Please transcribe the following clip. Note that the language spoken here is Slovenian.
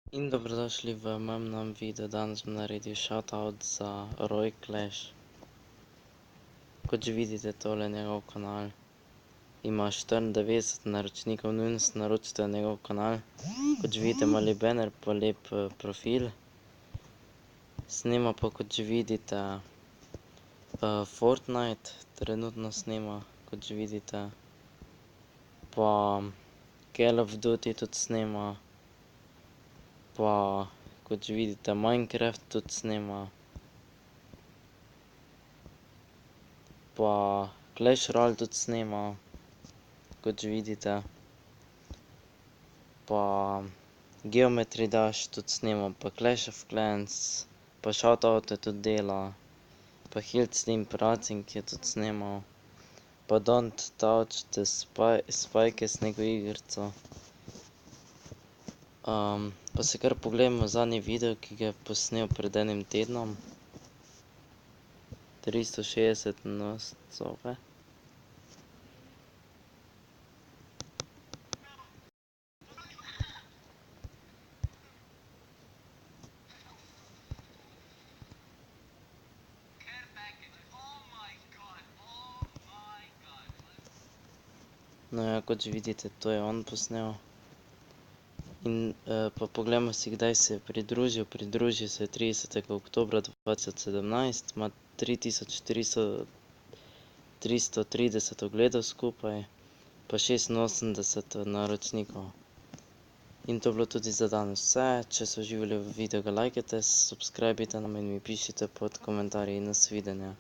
In dobrodošli v mojem novem videu. Danes bom naredil shoutout za Roy Clash. Kot že vidite, tole je njegov kanal. Ima 94 naročnikov, nujno se naročite na njegov kanal. Kot že vidite, ima lep banner pa lep profil. Snema pa, kot že vidite, Fortnite trenutno snema, kot že vidite. Pa Call of Duty tudi snema. Pa, kot že vidite, Minecraft tudi snema. Pa Clash Royale tudi snema, kot že vidite. Pa Geometry Dash tudi snema, pa Clash of Clans, pa shoutoute tudi dela. Pa Hillslim Racing je tudi snemal. Pa Don't Touch the Spikes, neko igrico. Pa si kar poglejmo zadnji video, ki ga je posnel pred enim tednom. 360 nas cove. No ja, kot že vidite, to je on posnel. In pa poglejmo si, kdaj se je pridružil. Pridružil se je 30. oktobra 2017, ima 3330 ogledov skupaj, pa 86 naročnikov. In to je bilo tudi za danes vse. Če se uživali v videu, ga lajkajte, subscribite nam in mi pišite pod komentarji. Nasvidenje.